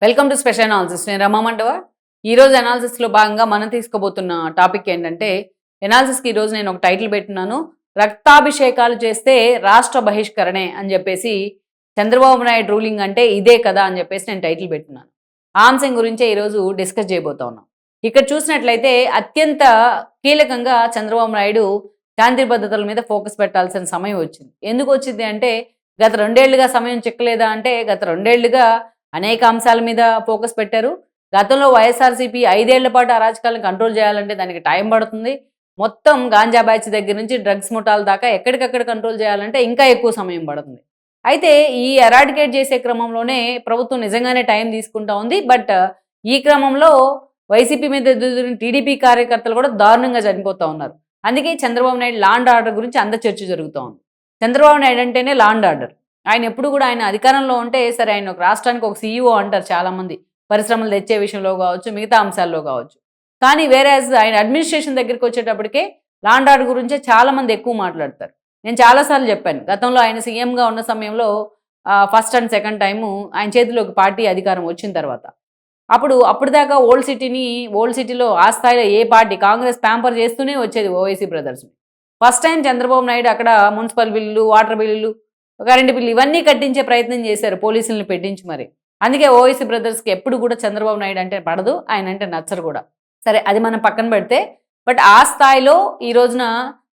Welcome to special analysis. నేను రమా మండవ. ఈరోజు అనాలిసిస్లో భాగంగా మనం తీసుకోబోతున్న టాపిక్ ఏంటంటే, అనాలిసిస్కి ఈరోజు నేను ఒక టైటిల్ పెట్టినాను, రక్తాభిషేకాలు చేస్తే రాష్ట్ర బహిష్కరణే అని చెప్పేసి, చంద్రబాబు నాయుడు రూలింగ్ అంటే ఇదే కదా అని చెప్పేసి నేను టైటిల్ పెట్టినాను. ఆ అంశం గురించే ఈరోజు డిస్కస్ చేయబోతా ఉన్నాం. ఇక్కడ చూసినట్లయితే అత్యంత కీలకంగా చంద్రబాబు నాయుడు శాంతి భద్రతల మీద ఫోకస్ పెట్టాల్సిన సమయం వచ్చింది. ఎందుకు వచ్చింది అంటే, గత 2 ఏళ్లుగా సమయం చిక్కలేదా అంటే, గత 2 ఏళ్లుగా అనేక అంశాల మీద ఫోకస్ పెట్టారు. గతంలో వైఎస్ఆర్సీపీ 5 ఏళ్ల పాటు అరాచకాలను కంట్రోల్ చేయాలంటే దానికి టైం పడుతుంది. మొత్తం గాంజా బ్యాచ్ దగ్గర నుంచి డ్రగ్స్ ముఠాల దాకా ఎక్కడికక్కడ కంట్రోల్ చేయాలంటే ఇంకా ఎక్కువ సమయం పడుతుంది. అయితే ఈ ఎరాడికేట్ చేసే క్రమంలోనే ప్రభుత్వం నిజంగానే టైం తీసుకుంటా ఉంది. బట్ ఈ క్రమంలో వైసీపీ మీద ఎదురుదిరిగిన టీడీపీ కార్యకర్తలు కూడా దారుణంగా చనిపోతా ఉన్నారు. అందుకే Chandrababu Naidu law and order గురించి అంత చర్చ జరుగుతూ ఉంది. చంద్రబాబు నాయుడు అంటేనే లా అండ్ ఆర్డర్. ఆయన ఎప్పుడు కూడా ఆయన అధికారంలో ఉంటే సరే, ఆయన ఒక రాష్ట్రానికి ఒక సీఈఓ అంటారు చాలామంది, పరిశ్రమలు తెచ్చే విషయంలో కావచ్చు, మిగతా అంశాల్లో కావచ్చు. కానీ వేరేజ్ ఆయన అడ్మినిస్ట్రేషన్ దగ్గరికి వచ్చేటప్పటికే లా అండ్ ఆర్డర్ గురించే చాలామంది ఎక్కువ మాట్లాడతారు. నేను చాలాసార్లు చెప్పాను, గతంలో ఆయన సీఎంగా ఉన్న సమయంలో ఫస్ట్ అండ్ సెకండ్ టైము ఆయన చేతిలోకి పార్టీ అధికారం వచ్చిన తర్వాత అప్పటిదాకా ఓల్డ్ సిటీలో ఆ స్థాయిలో ఏ పార్టీ కాంగ్రెస్ ప్యాంపర్ చేస్తూనే వచ్చేది ఓవైసీ బ్రదర్స్ని. ఫస్ట్ టైం చంద్రబాబు నాయుడు అక్కడ మున్సిపల్ బిల్లులు, వాటర్ బిల్లులు, కరెంటు బిల్లు ఇవన్నీ కట్టించే ప్రయత్నం చేశారు, పోలీసులను పెట్టించి మరి. అందుకే ఓవైసీ బ్రదర్స్కి ఎప్పుడు కూడా చంద్రబాబు నాయుడు అంటే పడదు, ఆయన అంటే నచ్చరు కూడా. సరే, అది మనం పక్కన పెడితే, బట్ ఆ స్థాయిలో ఈ రోజున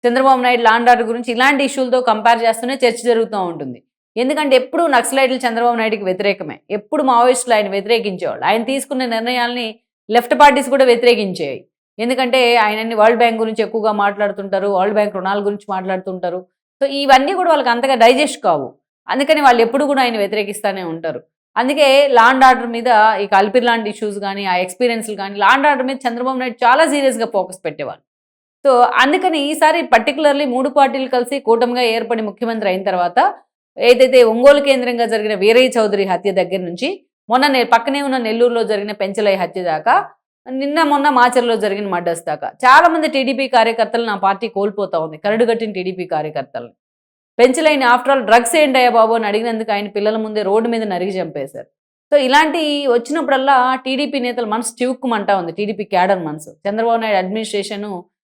Chandrababu Naidu law and order గురించి ఇలాంటి ఇష్యూలతో కంపేర్ చేస్తూనే చర్చ జరుగుతూ ఉంటుంది. ఎందుకంటే ఎప్పుడు నక్సలైట్లు చంద్రబాబు నాయుడుకి వ్యతిరేకమే, ఎప్పుడు మావోయిస్టులు ఆయన వ్యతిరేకించేవాళ్ళు. ఆయన తీసుకున్న నిర్ణయాల్ని లెఫ్ట్ పార్టీస్ కూడా వ్యతిరేకించేవి. ఎందుకంటే ఆయనన్ని వరల్డ్ బ్యాంక్ గురించి ఎక్కువగా మాట్లాడుతుంటారు, వరల్డ్ బ్యాంక్ రుణాల గురించి మాట్లాడుతుంటారు. సో ఇవన్నీ కూడా వాళ్ళకి అంతగా డైజెస్ట్ కావు. అందుకని వాళ్ళు ఎప్పుడు కూడా ఆయన వ్యతిరేకిస్తూనే ఉంటారు. అందుకే లా అండ్ ఆర్డర్ మీద ఈ అల్పిర్ లాంటి ఇష్యూస్ కానీ, ఆ ఎక్స్పీరియన్స్లు కానీ, లా అండ్ ఆర్డర్ మీద చంద్రబాబు నాయుడు చాలా సీరియస్గా ఫోకస్ పెట్టేవాళ్ళు. సో అందుకని ఈసారి పర్టికులర్లీ 3 పార్టీలు కలిసి కూటమిగా ఏర్పడి ముఖ్యమంత్రి అయిన తర్వాత, ఏదైతే ఒంగోలు కేంద్రంగా జరిగిన వీరయ్య చౌదరి హత్య దగ్గర నుంచి మొన్న పక్కనే ఉన్న నెల్లూరులో జరిగిన పెంచలయ్య హత్య దాకా, నిన్న మొన్న మాచర్లో జరిగిన మర్డర్స్ దాకా చాలామంది టీడీపీ కార్యకర్తలు నా పార్టీ కోల్పోతా ఉంది, కరడుగట్టిన టీడీపీ కార్యకర్తలు. పెంచలైన ఆఫ్టర్ ఆల్ డ్రగ్స్ ఏంటయ్యా బాబు అని అడిగినందుకు ఆయన పిల్లల ముందే రోడ్డు మీద నరిగి చంపేశారు. సో ఇలాంటి వచ్చినప్పుడల్లా టీడీపీ నేతల మనసు చివుక్కుమంటా ఉంది, టీడీపీ క్యాడర్ మనసు. చంద్రబాబు నాయుడు అడ్మినిస్ట్రేషన్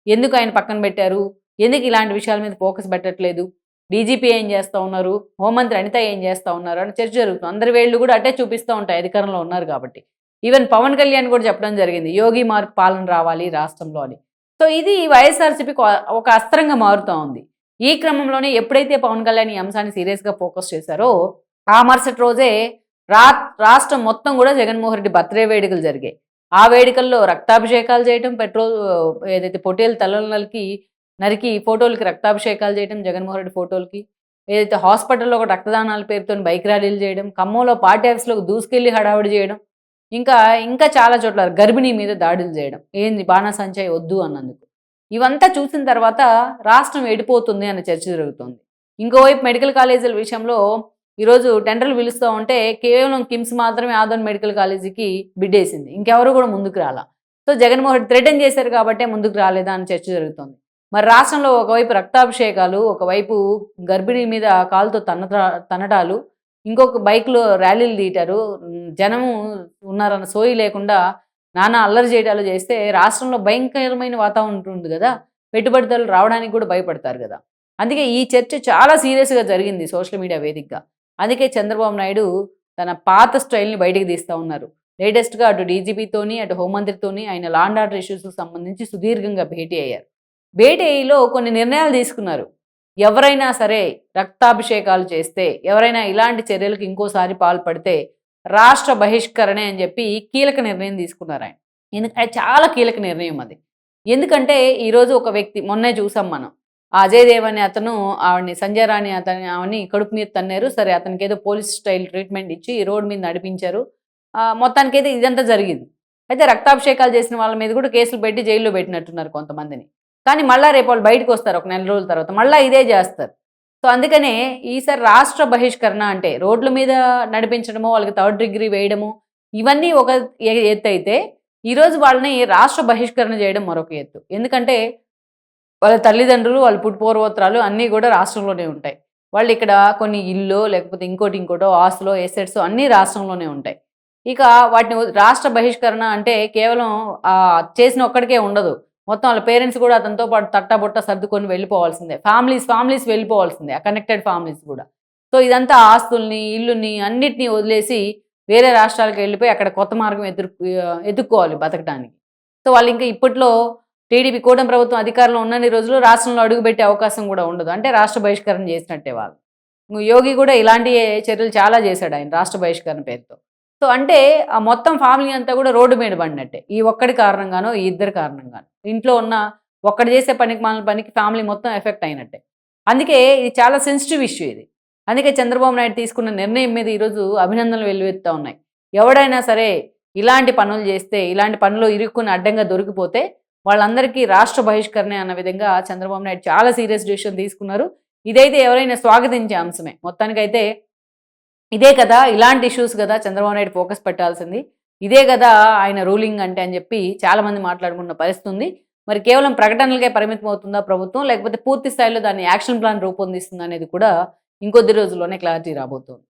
ఎందుకు ఆయన పక్కన పెట్టారు, ఎందుకు ఇలాంటి విషయాల మీద ఫోకస్ పెట్టట్లేదు, డీజీపీ ఏం చేస్తూ ఉన్నారు, హోంమంత్రి అనిత ఏం చేస్తూ ఉన్నారు అని చర్చ జరుగుతుంది. అందరి వేళ్ళు కూడా అట్టే చూపిస్తూ ఉంటాయి, అధికారంలో ఉన్నారు కాబట్టి. ఈవెన్ పవన్ కళ్యాణ్ కూడా చెప్పడం జరిగింది, యోగి మార్క్ పాలన రావాలి రాష్ట్రంలో అని. సో ఇది వైఎస్ఆర్సీపీకి ఒక అస్త్రంగా మారుతూ ఉంది. ఈ క్రమంలోనే ఎప్పుడైతే పవన్ కళ్యాణ్ ఈ అంశాన్ని సీరియస్గా ఫోకస్ చేశారో, ఆ మరుసటి రోజే రాష్ట్రం మొత్తం కూడా జగన్మోహన్ రెడ్డి బర్త్డే వేడుకలు జరిగాయి. ఆ వేడుకల్లో రక్తాభిషేకాలు చేయటం, ఏదైతే పొట్టేలు తలలకి నరికి ఫోటోలకి రక్తాభిషేకాలు చేయడం, జగన్మోహన్ రెడ్డి ఫోటోలకి, ఏదైతే హాస్పిటల్లో ఒక రక్తదానాల పేరుతో బైక్ ర్యాలీలు చేయడం, ఖమ్మంలో పార్టీ ఆఫీస్లోకి దూసుకెళ్లి హడావుడి చేయడం, ఇంకా చాలా చోట్ల గర్భిణీ మీద దాడులు చేయడం, ఏంది బాణాసంచా వద్దు అన్నందుకు. ఇవంతా చూసిన తర్వాత రాష్ట్రం ఎడిపోతుంది అనే చర్చ జరుగుతుంది. ఇంకోవైపు మెడికల్ కాలేజీల విషయంలో ఈరోజు టెండర్లు పిలుస్తూ ఉంటే కేవలం కిమ్స్ మాత్రమే ఆదోన్ మెడికల్ కాలేజీకి బిడ్డేసింది, ఇంకెవరు కూడా ముందుకు రాలా. సో జగన్మోహన్ రెడ్డి థ్రెటన్ చేశారు కాబట్టే ముందుకు రాలేదా అని చర్చ జరుగుతుంది. మరి రాష్ట్రంలో ఒకవైపు రక్తాభిషేకాలు, ఒకవైపు గర్భిణీ మీద కాలుతో తన్నటాలు, ఇంకొక బైక్లో ర్యాలీలు తీయటారు, జనము ఉన్నారన్న సోయి లేకుండా నానా అల్లరి చేయడాలు చేస్తే రాష్ట్రంలో భయంకరమైన వాతావరణం ఉంటుంది కదా, పెట్టుబడిదారులు రావడానికి కూడా భయపడతారు కదా. అందుకే ఈ చర్చ చాలా సీరియస్గా జరిగింది సోషల్ మీడియా వేదికగా. అందుకే చంద్రబాబు నాయుడు తన పాత స్టైల్ని బయటికి తీస్తూ ఉన్నారు. లేటెస్ట్గా అటు డీజీపీతోని, అటు హోంమంత్రితోని ఆయన లా అండ్ ఆర్డర్ ఇష్యూస్కి సంబంధించి సుదీర్ఘంగా భేటీ అయ్యారు. భేటీ అయ్యిలో కొన్ని నిర్ణయాలు తీసుకున్నారు. ఎవరైనా సరే రక్తాభిషేకాలు చేస్తే, ఎవరైనా ఇలాంటి చర్యలకు ఇంకోసారి పాల్పడితే రాష్ట్ర బహిష్కరణే అని చెప్పి కీలక నిర్ణయం తీసుకున్నారు ఆయన. ఎందుకంటే చాలా కీలక నిర్ణయం అది. ఎందుకంటే ఈరోజు ఒక వ్యక్తి, మొన్నే చూసాం మనం, అజయ్ దేవ్ అనే అతను సంజయ్ రాణి ఆమెని కడుపు మీద తన్నారు. సరే, అతనికి ఏదో పోలీస్ స్టైల్ ట్రీట్మెంట్ ఇచ్చి రోడ్డు మీద నడిపించారు. మొత్తానికైతే ఇదంతా జరిగింది. అయితే రక్తాభిషేకాలు చేసిన వాళ్ళ మీద కూడా కేసులు పెట్టి జైల్లో పెట్టినట్టున్నారు కొంతమందిని. కానీ మళ్ళీ రేపు వాళ్ళు బయటకు వస్తారు ఒక నెల రోజుల తర్వాత, మళ్ళీ ఇదే చేస్తారు. సో అందుకనే ఈసారి రాష్ట్ర బహిష్కరణ అంటే రోడ్ల మీద నడిపించడము, వాళ్ళకి థర్డ్ డిగ్రీ వేయడము, ఇవన్నీ ఒక ఎత్తు అయితే, ఈరోజు వాళ్ళని రాష్ట్ర బహిష్కరణ చేయడం మరొక ఎత్తు. ఎందుకంటే వాళ్ళ తల్లిదండ్రులు, వాళ్ళ పుట్టుపూర్వోత్తరాలు అన్నీ కూడా రాష్ట్రంలోనే ఉంటాయి. వాళ్ళు ఇక్కడ కొన్ని ఇల్లు లేకపోతే ఇంకోటో ఆస్తులో ఎసెట్స్ అన్నీ రాష్ట్రంలోనే ఉంటాయి. ఇక వాటిని రాష్ట్ర బహిష్కరణ అంటే కేవలం చేసిన ఒక్కడికే ఉండదు. మొత్తం వాళ్ళ పేరెంట్స్ కూడా అతనితో పాటు తట్టాబుట్ట సర్దుకొని వెళ్ళిపోవాల్సిందే. ఫ్యామిలీస్ వెళ్ళిపోవాల్సిందే. ఆ కనెక్టెడ్ ఫ్యామిలీస్ కూడా. సో ఇదంతా ఆస్తుల్ని, ఇల్లుని అన్నిటిని వదిలేసి వేరే రాష్ట్రాలకు వెళ్ళిపోయి అక్కడ కొత్త మార్గం ఎతుక్కోవాలి బతకడానికి. సో వాళ్ళింకా ఇప్పట్లో టీడీపీ కూటమి ప్రభుత్వం అధికారంలో ఉన్నన్ని రోజులు రాష్ట్రంలో అడుగుపెట్టే అవకాశం కూడా ఉండదు. అంటే రాష్ట్ర బహిష్కరణ చేసినట్టే వాళ్ళు. యోగి కూడా ఇలాంటి చర్యలు చాలా చేశాడు ఆయన రాష్ట్ర బహిష్కరణ పేరుతో. సో అంటే ఆ మొత్తం ఫ్యామిలీ అంతా కూడా రోడ్డు మీద పడినట్టే. ఈ ఒక్కడి కారణంగానో, ఈ ఇద్దరి కారణంగానో. ఇంట్లో ఉన్న ఒక్కడు చేసే మాలిన పనికి ఫ్యామిలీ మొత్తం ఎఫెక్ట్ అయినట్టే. అందుకే ఇది చాలా సెన్సిటివ్ ఇష్యూ ఇది. అందుకే చంద్రబాబు నాయుడు తీసుకున్న నిర్ణయం మీద ఈరోజు అభినందనలు వెల్లువెత్తుతా ఉన్నాయి. ఎవడైనా సరే ఇలాంటి పనులు చేస్తే, ఇలాంటి పనులు ఇరుక్కుని అడ్డంగా దొరికిపోతే వాళ్ళందరికీ రాష్ట్ర బహిష్కరణే అన్న విధంగా చంద్రబాబు నాయుడు చాలా సీరియస్ డిసిషన్ తీసుకున్నారు. ఇదైతే ఎవరైనా స్వాగతించే అంశమే. మొత్తానికైతే ఇదే కదా, ఇలాంటి ఇష్యూస్ కదా చంద్రబాబు నాయుడు ఫోకస్ పెట్టాల్సింది. ఇదే కదా ఆయన రూలింగ్ అంటే అని చెప్పి చాలామంది మాట్లాడుకున్న పరిస్థితి ఉంది. మరి కేవలం ప్రకటనలకే పరిమితం అవుతుందా ప్రభుత్వం, లేకపోతే పూర్తి స్థాయిలో దాన్ని యాక్షన్ ప్లాన్ రూపొందిస్తుందా అనేది కూడా ఇంకొద్ది రోజుల్లోనే క్లారిటీ రాబోతోంది.